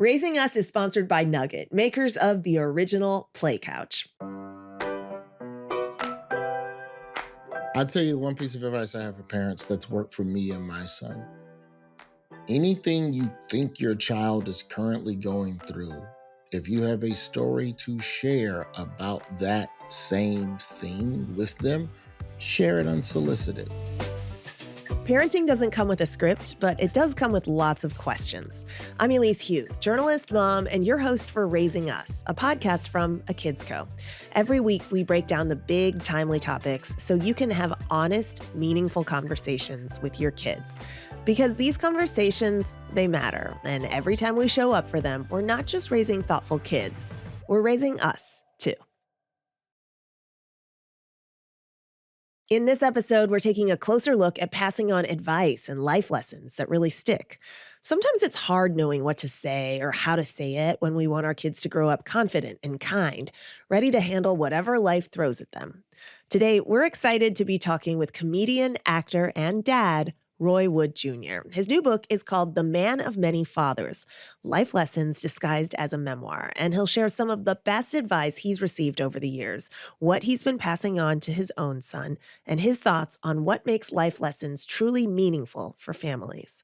Raising Us is sponsored by Nugget, makers of the original Play Couch. I'll tell you one piece of advice I have for parents that's worked for me and my son. Anything you think your child is currently going through, if you have a story to share about that same thing with them, share it unsolicited. Parenting doesn't come with a script, but it does come with lots of questions. I'm Elise Hu, journalist, mom, and your host for Raising Us, a podcast from A Kids Co. Every week, we break down the big, timely topics so you can have honest, meaningful conversations with your kids. Because these conversations, they matter. And every time we show up for them, we're not just raising thoughtful kids, we're raising us, too. In this episode, we're taking a closer look at passing on advice and life lessons that really stick. Sometimes it's hard knowing what to say or how to say it when we want our kids to grow up confident and kind, ready to handle whatever life throws at them. Today, we're excited to be talking with comedian, actor, and dad, Roy Wood Jr. His new book is called The Man of Many Fathers, Life Lessons Disguised as a Memoir, and he'll share some of the best advice he's received over the years, what he's been passing on to his own son, and his thoughts on what makes life lessons truly meaningful for families.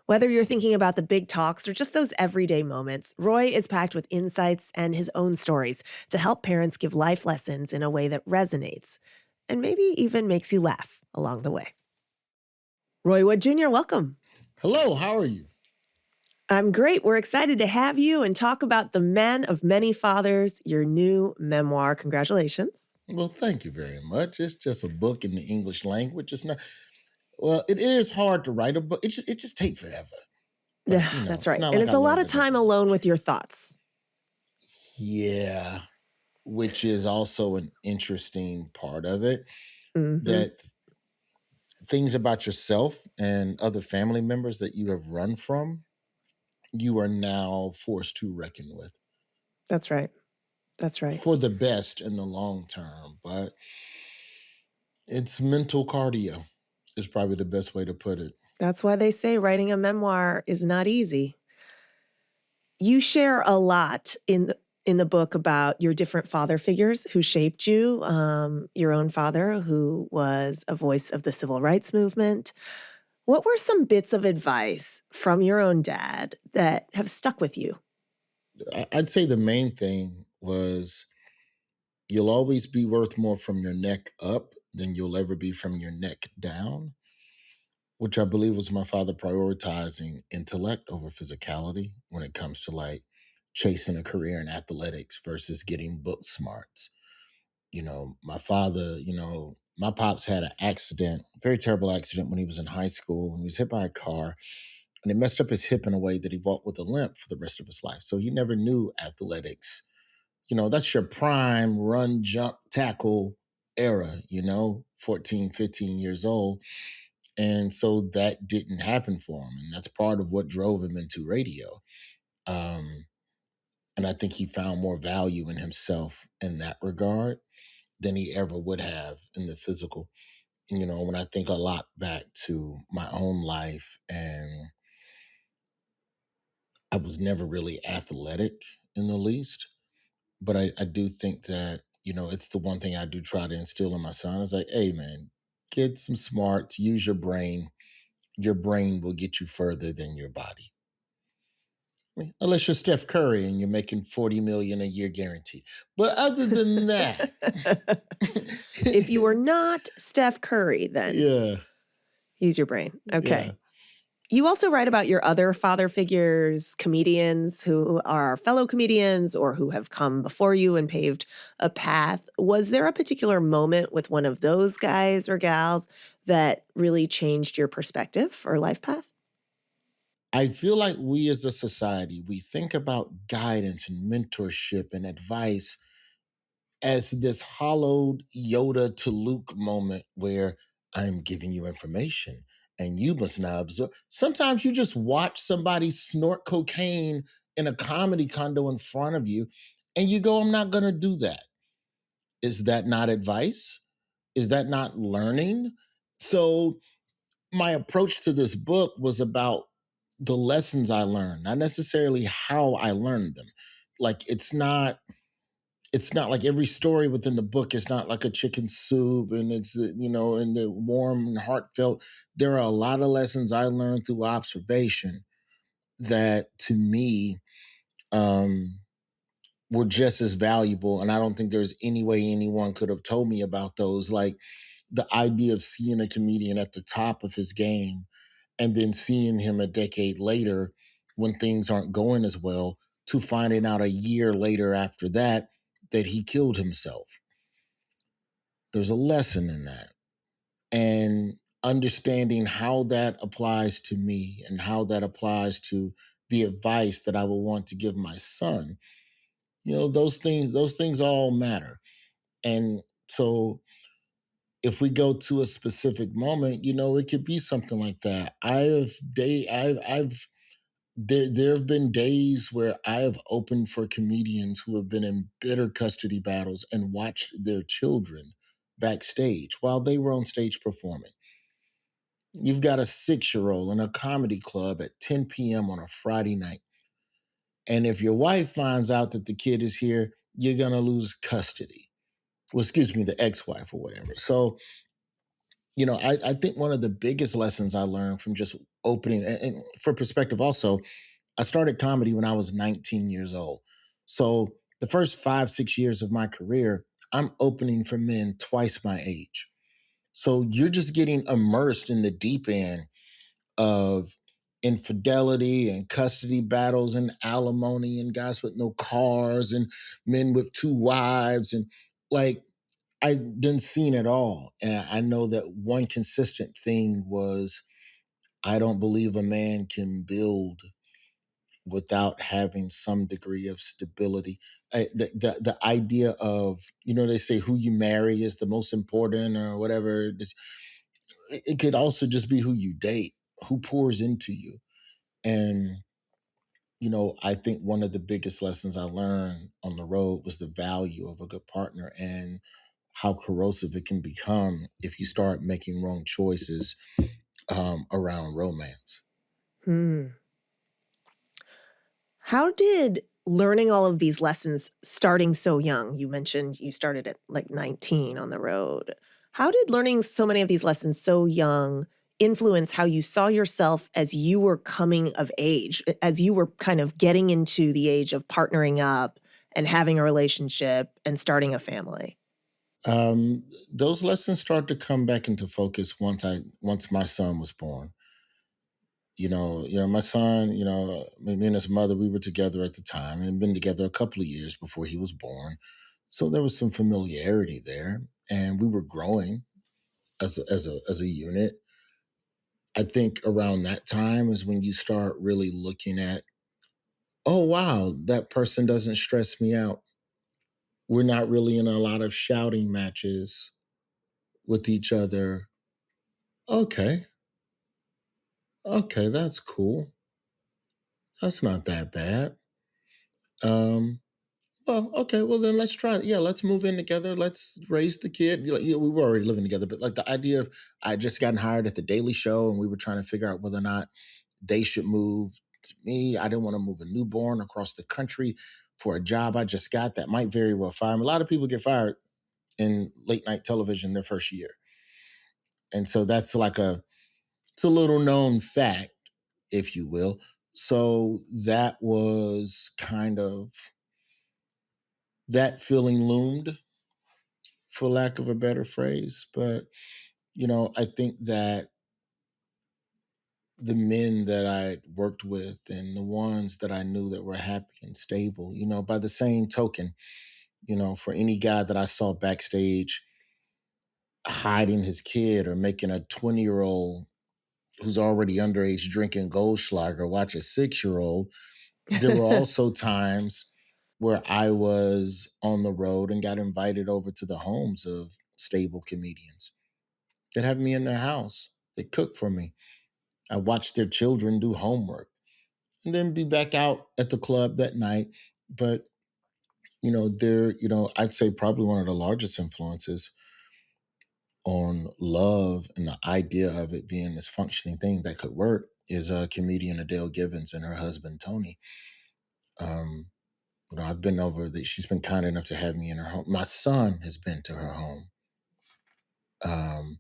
Whether you're thinking about the big talks or just those everyday moments, Roy is packed with insights and his own stories to help parents give life lessons in a way that resonates and maybe even makes you laugh along the way. Roy Wood Jr., welcome. Hello, how are you? I'm great. We're excited to have you and talk about The Man of Many Fathers, your new memoir. Congratulations. Well, thank you very much. It's just a book in the English language. It's not, well, it is hard to write a book. It just takes forever. But, Yeah, that's it's right. not And like it's I a lot learned of it time overnight. alone with your thoughts. Yeah, which is also an interesting part of it, Mm-hmm. that things about yourself and other family members that you have run from, you are now forced to reckon with That's right. That's right. for the best in the long term. But it's mental cardio is probably the best way to put it. That's why they say writing a memoir is not easy. You share a lot in the book about your different father figures who shaped you, your own father, who was a voice of the civil rights movement. What were some bits of advice from your own dad that have stuck with you? I'd say the main thing was you'll always be worth more from your neck up than you'll ever be from your neck down, which I believe was my father prioritizing intellect over physicality when it comes to like chasing a career in athletics versus getting book smarts. My father, my pops had an accident, very terrible accident when he was in high school, when he was hit by a car and it messed up his hip in a way that he walked with a limp for the rest of his life. So he never knew athletics. That's your prime run, jump, tackle era, 14, 15 years old. And so that didn't happen for him. And that's part of what drove him into radio. Um, and I think he found more value in himself in that regard than he ever would have in the physical. And, when I think a lot back to my own life, and I was never really athletic in the least, but I do think that, it's the one thing I do try to instill in my son. It's like, hey, man, get some smarts, use your brain. Your brain will get you further than your body. Unless you're Steph Curry and you're making $40 million a year guaranteed. But other than that, If you were not Steph Curry, then yeah, use your brain. Okay. yeah. You also write about your other father figures, comedians who are fellow comedians or who have come before you and paved a path. Was there a particular moment with one of those guys or gals that really changed your perspective or life path? I feel like we as a society, we think about guidance and mentorship and advice as this hollowed Yoda to Luke moment where I'm giving you information and you must now absorb. Sometimes you just watch somebody snort cocaine in a comedy condo in front of you and you go, I'm not going to do that. Is that not advice? Is that not learning? So my approach to this book was about the lessons I learned, not necessarily how I learned them. Like it's not like every story within the book is not like a chicken soup and it's and the warm and heartfelt. There are a lot of lessons I learned through observation that to me um were just as valuable, and I don't think there's any way anyone could have told me about those. Like the idea of seeing a comedian at the top of his game and then seeing him a decade later when things aren't going as well, to finding out a year later after that that he killed himself. There's a lesson in that. And understanding how that applies to me and how that applies to the advice that I would want to give my son, those things all matter. And so if we go to a specific moment, it could be something like that. I've there have been days where I have opened for comedians who have been in bitter custody battles and watched their children backstage while they were on stage performing. You've got a 6-year old in a comedy club at 10 p.m. on a Friday night. And if your wife finds out that the kid is here, you're going to lose custody. Well, excuse me, the ex wife or whatever. So, I think one of the biggest lessons I learned from just opening, and for perspective also, I started comedy when I was 19 years old. So the first 5, 6 years of my career, I'm opening for men twice my age. So you're just getting immersed in the deep end of infidelity and custody battles and alimony and guys with no cars and men with two wives. And like, I didn't seen it all. And I know that one consistent thing was I don't believe a man can build without having some degree of stability. The idea of, they say who you marry is the most important or whatever. It could also just be who you date, who pours into you. And, I think one of the biggest lessons I learned on the road was the value of a good partner and how corrosive it can become if you start making wrong choices around romance. Hmm. How did learning all of these lessons starting so young, you mentioned you started at like 19 on the road. How did learning so many of these lessons so young influence how you saw yourself as you were coming of age, as you were kind of getting into the age of partnering up and having a relationship and starting a family? Those lessons start to come back into focus once my son was born. My son, me and his mother, we were together at the time and been together a couple of years before he was born. So there was some familiarity there, and we were growing as a unit. I think around that time is when you start really looking at, oh wow, that person doesn't stress me out. We're not really in a lot of shouting matches with each other. Okay, okay, that's cool. That's not that bad. Um, Oh, okay. Well, then let's try it. Yeah, let's move in together. Let's raise the kid. Yeah, we were already living together, but like the idea of I just gotten hired at the Daily Show, and we were trying to figure out whether or not they should move to me. I didn't want to move a newborn across the country for a job I just got that might very well fire me. A lot of people get fired in late night television their first year, and so that's like it's a little known fact, if you will. So that was kind of that feeling loomed, for lack of a better phrase. But, I think that the men that I worked with and the ones that I knew that were happy and stable, by the same token, for any guy that I saw backstage hiding his kid or making a 20-year-old who's already underage drinking Goldschlager watch a 6-year-old, there were also times where I was on the road and got invited over to the homes of stable comedians that have me in their house. They cook for me. I watch their children do homework and then be back out at the club that night. But, I'd say probably one of the largest influences on love and the idea of it being this functioning thing that could work is comedian Adele Givens and her husband Tony. Um, I've been over that. She's been kind enough to have me in her home. My son has been to her home. Um,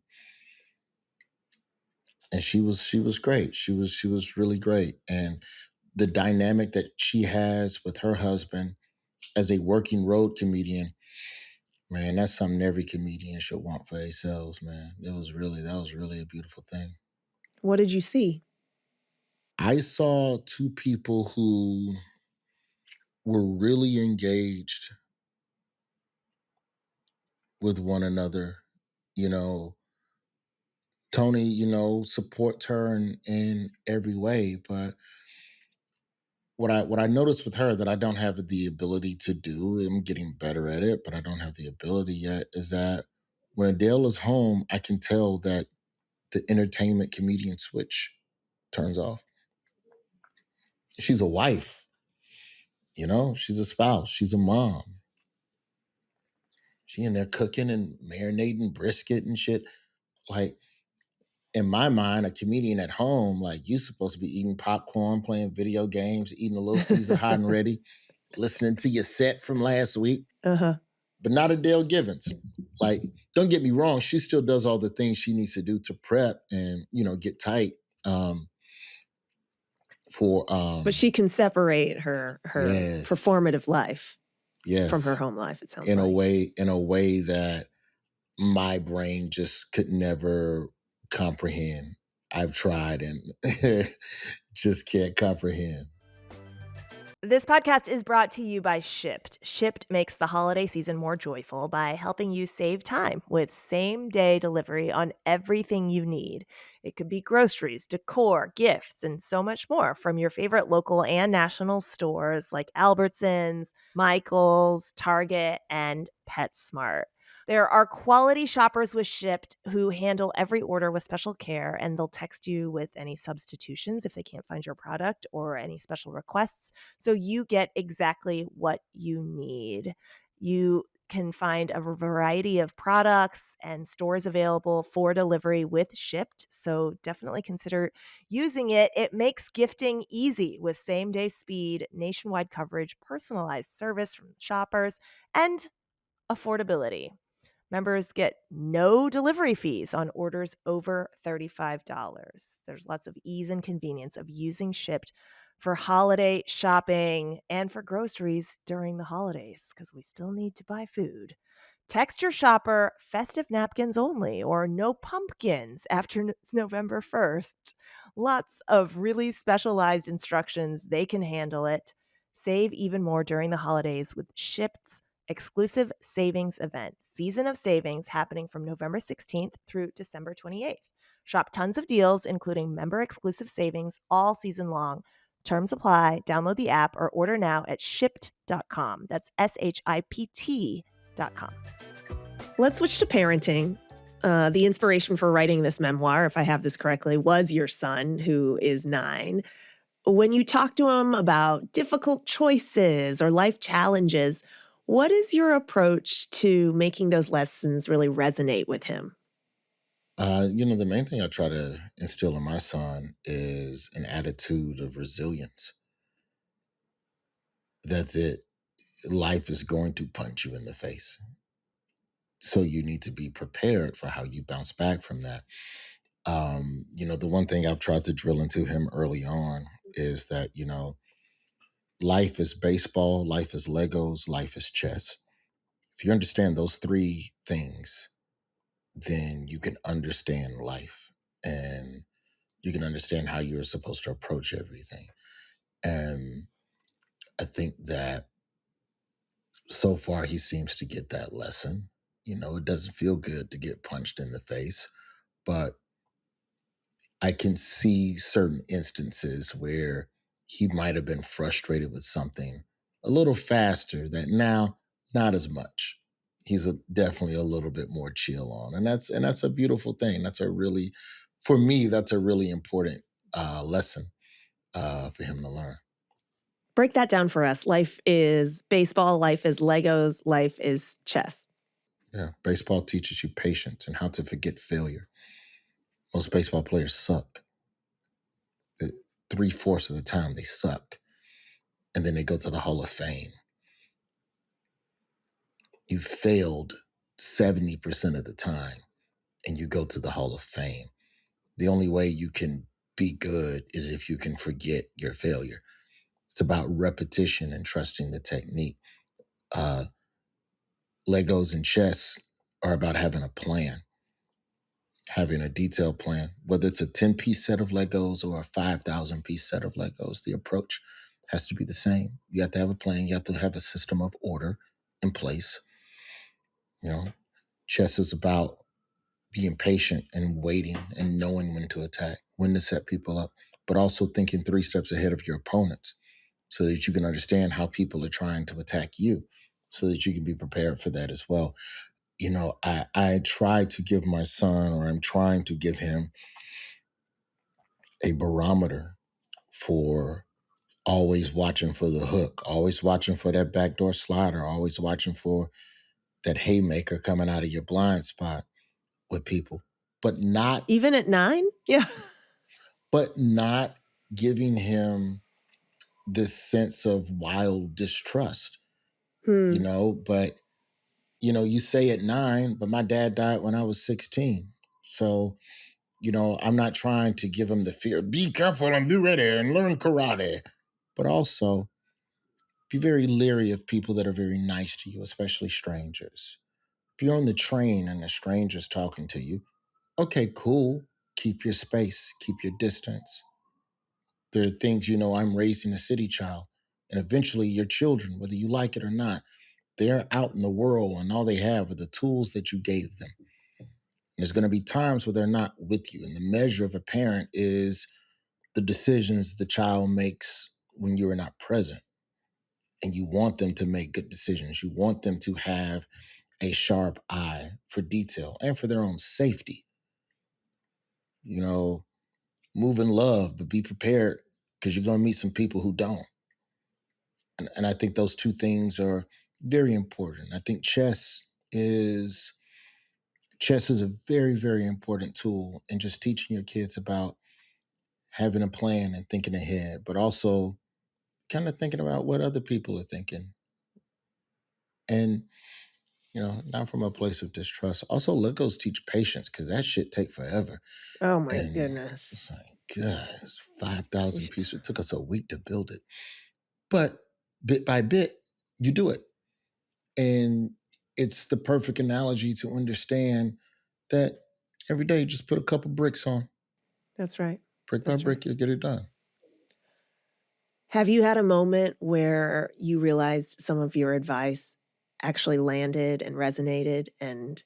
and she was great. She was really great. And the dynamic that she has with her husband as a working road comedian, man, that's something every comedian should want for themselves, man. That was really a beautiful thing. What did you see? I saw two people who were really engaged with one another. You know, Tony, supports her in every way, but what I noticed with her that I don't have the ability to do, I'm getting better at it, but I don't have the ability yet, is that when Adele is home, I can tell that the entertainment comedian switch turns off. She's a wife, she's a spouse, she's a mom. She in there cooking and marinating brisket and shit. Like, in my mind, a comedian at home, like, you supposed to be eating popcorn, playing video games, eating a little Caesar hot and ready, listening to your set from last week, Uh-huh. but not Adele Givens. Like, don't get me wrong, she still does all the things she needs to do to prep and, get tight for But she can separate her yes, performative life from her yes, home life, it sounds in a like. way that my brain just could never comprehend. I've tried and just can't comprehend. This podcast is brought to you by Shipped. Shipped makes the holiday season more joyful by helping you save time with same-day delivery on everything you need. It could be groceries, decor, gifts, and so much more from your favorite local and national stores like Albertsons, Michael's, Target, and PetSmart. There are quality shoppers with Shipped who handle every order with special care, and they'll text you with any substitutions if they can't find your product or any special requests, so you get exactly what you need. You can find a variety of products and stores available for delivery with Shipped, so definitely consider using it. It makes gifting easy with same-day speed, nationwide coverage, personalized service from shoppers, and affordability. Members get no delivery fees on orders over $35. There's lots of ease and convenience of using Shipped for holiday shopping and for groceries during the holidays because we still need to buy food. Text your shopper festive napkins only or no pumpkins after November 1st. Lots of really specialized instructions. They can handle it. Save even more during the holidays with Shipped's exclusive savings event, Season of Savings, happening from November 16th through December 28th. Shop tons of deals, including member exclusive savings all season long. Terms apply. Download the app or order now at shipped.com. That's SHIPT.com. Let's switch to parenting. The inspiration for writing this memoir, if I have this correctly, was your son, who is 9. When you talk to him about difficult choices or life challenges, what is your approach to making those lessons really resonate with him? The main thing I try to instill in my son is an attitude of resilience. That's it. Life is going to punch you in the face. So you need to be prepared for how you bounce back from that. The one thing I've tried to drill into him early on is that, life is baseball, life is Legos, life is chess. If you understand those three things, then you can understand life and you can understand how you're supposed to approach everything. And I think that so far he seems to get that lesson. It doesn't feel good to get punched in the face, but I can see certain instances where he might have been frustrated with something a little faster that now not as much. He's definitely a little bit more chill on, and that's a beautiful thing. For me, that's a really important lesson for him to learn. Break that down for us. Life is baseball, life is Legos, life is chess. Yeah, baseball teaches you patience and how to forget failure. Most baseball players suck. 3/4 of the time they suck. And then they go to the Hall of Fame. You failed 70% of the time and you go to the Hall of Fame. The only way you can be good is if you can forget your failure. It's about repetition and trusting the technique. Uh, Legos and chess are about having a plan, having a detailed plan. Whether it's a 10-piece set of Legos or a 5,000-piece set of Legos, the approach has to be the same. You have to have a plan. You have to have a system of order in place. You know, chess is about being patient and waiting and knowing when to attack, when to set people up, but also thinking 3 steps ahead of your opponents so that you can understand how people are trying to attack you so that you can be prepared for that as well. I try to give my son, or I'm trying to give him, a barometer for always watching for the hook, always watching for that backdoor slider, always watching for that haymaker coming out of your blind spot with people, but not Even at 9? Yeah. but not giving him this sense of wild distrust, Hmm. but you say at 9, but my dad died when I was 16. So, I'm not trying to give him the fear, be careful and be ready and learn karate, but also be very leery of people that are very nice to you, especially strangers. If you're on the train and a stranger's talking to you, okay, cool. Keep your space, keep your distance. There are things, I'm raising a city child. And eventually your children, whether you like it or not, they're out in the world and all they have are the tools that you gave them. And there's going to be times where they're not with you. And the measure of a parent is the decisions the child makes when you're not present. And you want them to make good decisions. You want them to have a sharp eye for detail and for their own safety. You know, Move in love, but be prepared because you're going to meet some people who don't. And I think those two things are very important. I think chess is a very, very important tool in just teaching your kids about having a plan and thinking ahead, but also kind of thinking about what other people are thinking. And, not from a place of distrust. Also, Legos teach patience because that shit take forever. Oh my And goodness. it's like, God, it's 5,000 Yeesh. pieces. It took us a week to build it. But bit by bit, you do it. And it's the perfect analogy to understand that every day, just put a couple bricks on. That's right. Brick by That's right. brick, you'll get it done. Have you had a moment where you realized some of your advice actually landed and resonated, and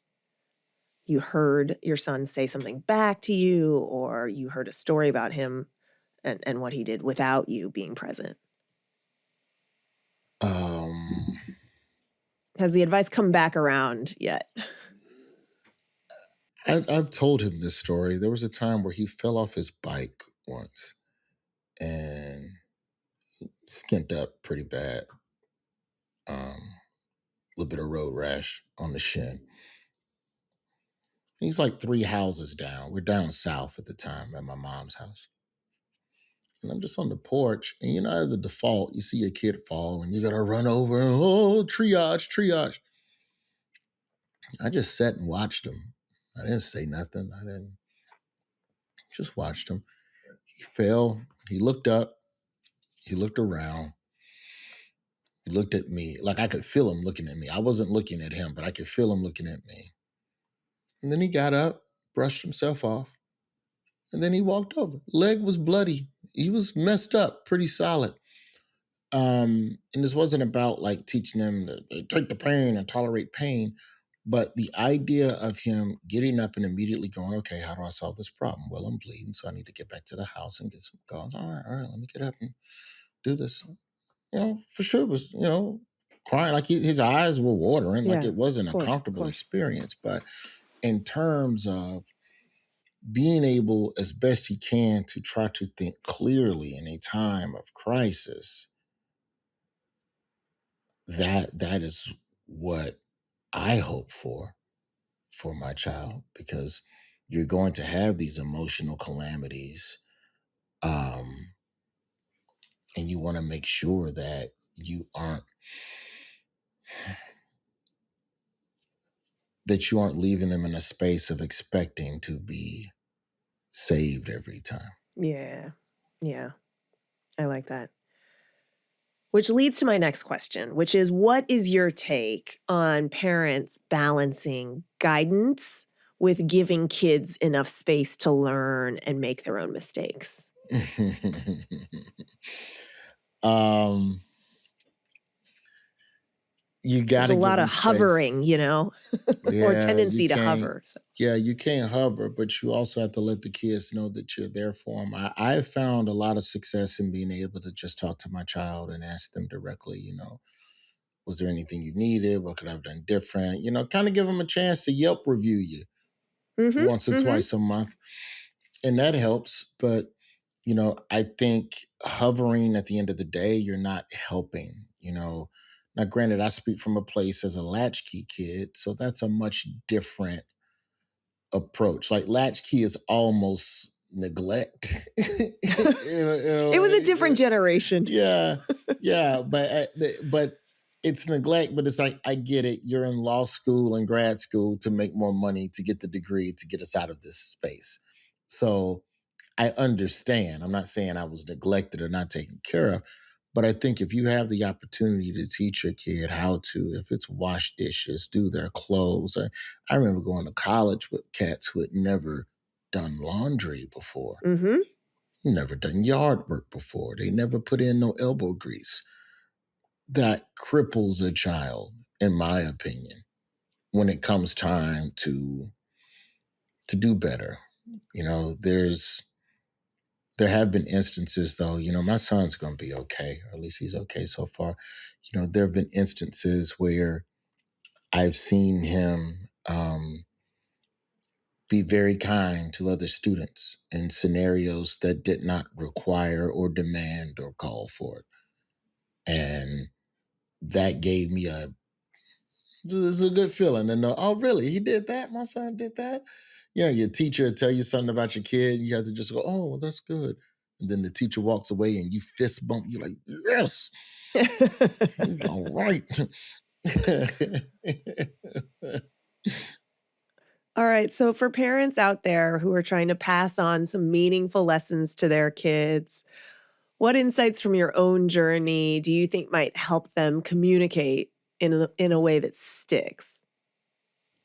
you heard your son say something back to you, or you heard a story about him and what he did without you being present? Um, Has the advice come back around yet? I've told him this story. There was a time where he fell off his bike once and skint up pretty bad. A little bit of road rash on the shin. He's like 3 houses down. We're down south at the time at my mom's house. And I'm just on the porch, and the default, you see a kid fall, and you gotta run over and triage, triage. I just sat and watched him. I didn't say nothing. I didn't just watched him. He fell. He looked up. He looked around. He looked at me. Like I could feel him looking at me. I wasn't looking at him, but I could feel him looking at me. And then he got up, brushed himself off, and then he walked over. Leg was bloody. He was messed up, pretty solid. And this wasn't about like teaching them to take the pain and tolerate pain, but the idea of him getting up and immediately going, okay, how do I solve this problem? Well, I'm bleeding, so I need to get back to the house and get some gauze. All right, let me get up and do this. For sure was, crying like his eyes were watering, like Yeah, it wasn't of a course, of comfortable course. experience. But in terms of being able, as best he can, to try to think clearly in a time of crisis, that is what I hope for my child, because you're going to have these emotional calamities. Um, and you want to make sure that you aren't leaving them in a space of expecting to be saved every time. Yeah. Yeah. I like that. Which leads to my next question, which is what is your take on parents balancing guidance with giving kids enough space to learn and make their own mistakes? um, you got There's a to give lot of them space. hovering, or Yeah, you tendency to can't. hover. So. Yeah, you can't hover, but you also have to let the kids know that you're there for them. I have found a lot of success in being able to just talk to my child and ask them directly, was there anything you needed? What could I have done different? Kind of give them a chance to Yelp review you Mhm. once or Mhm. twice a month. And that helps. But, I think hovering at the end of the day, you're not helping, Now, granted, I speak from a place as a latchkey kid, so that's a much different approach. Like latchkey is almost neglect. It was a different generation. Yeah, yeah, but it's neglect. But it's like I get it. You're in law school and grad school to make more money to get the degree to get us out of this space. So I understand. I'm not saying I was neglected or not taken care of, but I think if you have the opportunity to teach your kid how to, if it's wash dishes, do their clothes. I remember going to college with cats who had never done laundry before, Mhm. never done yard work before. They never put in no elbow grease. That cripples a child, in my opinion, when it comes time to do better. There have been instances, though, my son's going to be okay, or at least he's okay so far. There have been instances where I've seen him be very kind to other students in scenarios that did not require or demand or call for it. And that gave me it's a good feeling to know, oh, really? He did that? My son did that? Your teacher will tell you something about your kid, and you have to just go, oh, well, that's good. And then the teacher walks away and you fist bump. You're like, yes, he's all right. All right. So, for parents out there who are trying to pass on some meaningful lessons to their kids, what insights from your own journey do you think might help them communicate in a way that sticks?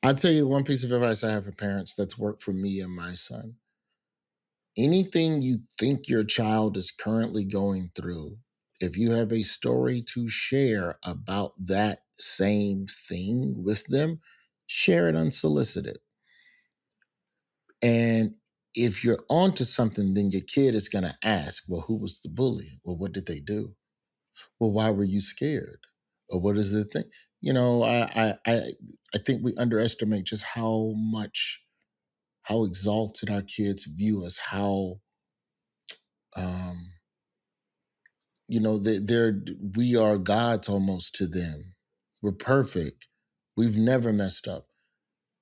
I'll tell you one piece of advice I have for parents that's worked for me and my son. Anything you think your child is currently going through, if you have a story to share about that same thing with them, share it unsolicited. And if you're onto something, then your kid is going to ask, well, who was the bully? Well, what did they do? Well, why were you scared? Or what is the thing? I think we underestimate just how exalted our kids view us, how um, we are gods almost to them. We're perfect. We've never messed up.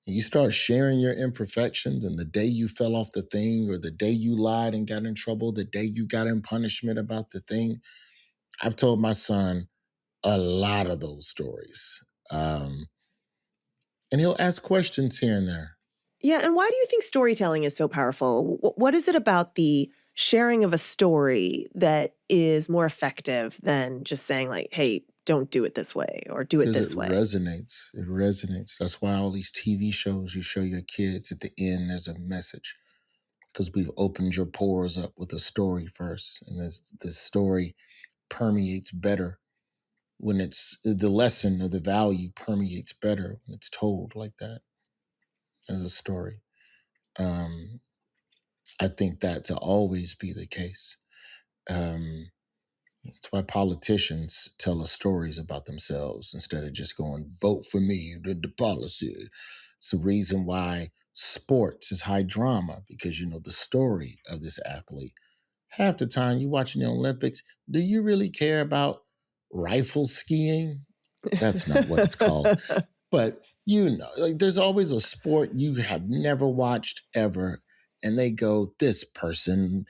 And you start sharing your imperfections, and the day you fell off the thing, or the day you lied and got in trouble, the day you got in punishment about the thing. I've told my son a lot of those stories. Um, and he'll ask questions here and there. Yeah, and why do you think storytelling is so powerful? What is it about the sharing of a story that is more effective than just saying like, "Hey, don't do it this way," or "Do it Because it this way"? resonates. It resonates. That's why all these TV shows you show your kids at the end, there's a message. Because we've opened your pores up with a story first. And this story permeates better when it's the lesson or the value permeates better when it's told like that as a story. Um, I think that to always be the case. Um, That's why politicians tell us stories about themselves instead of just going, vote for me, the policy. It's the reason why sports is high drama because you know the story of this athlete. Half the time you watching the Olympics, do you really care about rifle skiing? That's not what it's called. But like there's always a sport you have never watched ever, and they go, this person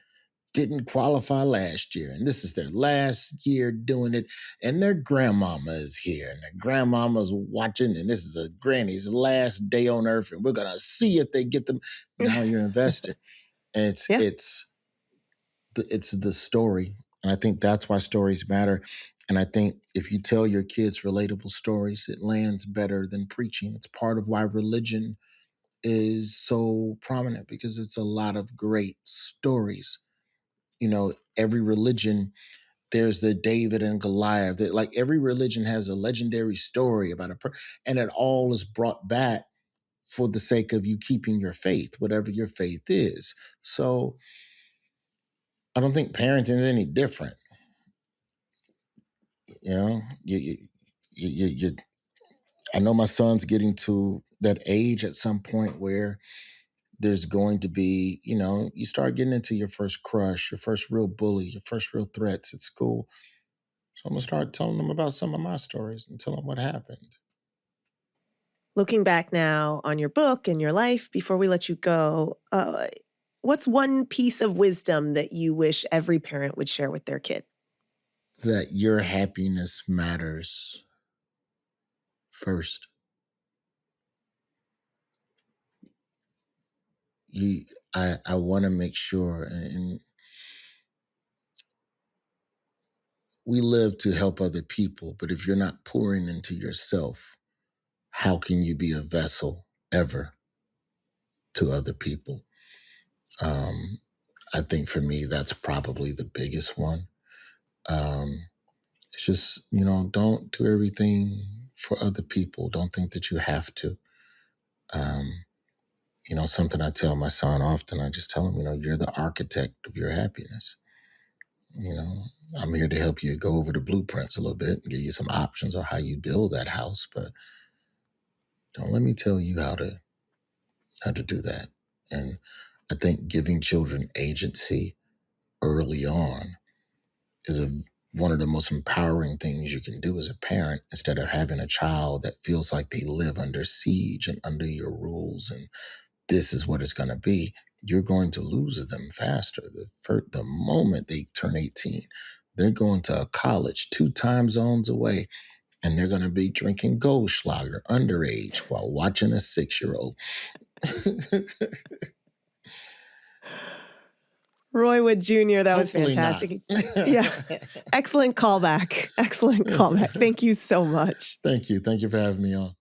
didn't qualify last year, and this is their last year doing it, and their grandmama is here, and their grandmama's watching, and this is a granny's last day on earth, and we're gonna see if they get them. Now you're invested, and Yeah. it's the story, and I think that's why stories matter. And I think if you tell your kids relatable stories, it lands better than preaching. It's part of why religion is so prominent, because it's a lot of great stories. Every religion, there's the David and Goliath. Like every religion has a legendary story about and it all is brought back for the sake of you keeping your faith, whatever your faith is. So I don't think parenting is any different. You know, you I know my son's getting to that age at some point where there's going to be, you start getting into your first crush, your first real bully, your first real threats at school. So I'm going to start telling them about some of my stories and tell them what happened. Looking back now on your book and your life, before we let you go, what's one piece of wisdom that you wish every parent would share with their kid? That your happiness matters first. I want to make sure, and we live to help other people, but if you're not pouring into yourself, how can you be a vessel ever to other people? I think for me, that's probably the biggest one. It's just, don't do everything for other people. Don't think that you have to. Um, Something I tell my son often, I just tell him, you're the architect of your happiness. You know, I'm here to help you go over the blueprints a little bit and give you some options on how you build that house, but don't let me tell you how to do that. And I think giving children agency early on is one of the most empowering things you can do as a parent, instead of having a child that feels like they live under siege and under your rules and this is what it's going to be. You're going to lose them faster. The moment they turn 18, they're going to a college 2 time zones away, and they're going to be drinking Goldschlager underage while watching a 6-year-old. Roy Wood Jr., that was Hopefully not. fantastic. Yeah. Excellent callback. Excellent callback. Thank you so much. Thank you. Thank you for having me on.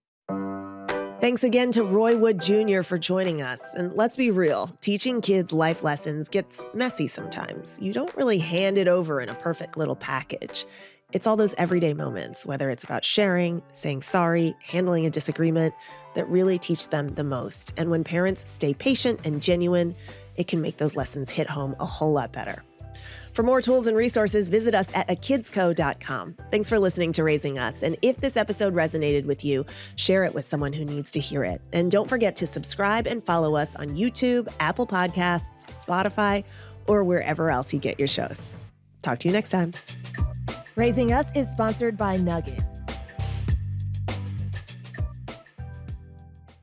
Thanks again to Roy Wood Jr. for joining us. And let's be real, teaching kids life lessons gets messy sometimes. You don't really hand it over in a perfect little package. It's all those everyday moments, whether it's about sharing, saying sorry, handling a disagreement, that really teach them the most. And when parents stay patient and genuine, it can make those lessons hit home a whole lot better. For more tools and resources, visit us at akidsco.com. Thanks for listening to Raising Us. And if this episode resonated with you, share it with someone who needs to hear it. And don't forget to subscribe and follow us on YouTube, Apple Podcasts, Spotify, or wherever else you get your shows. Talk to you next time. Raising Us is sponsored by Nugget.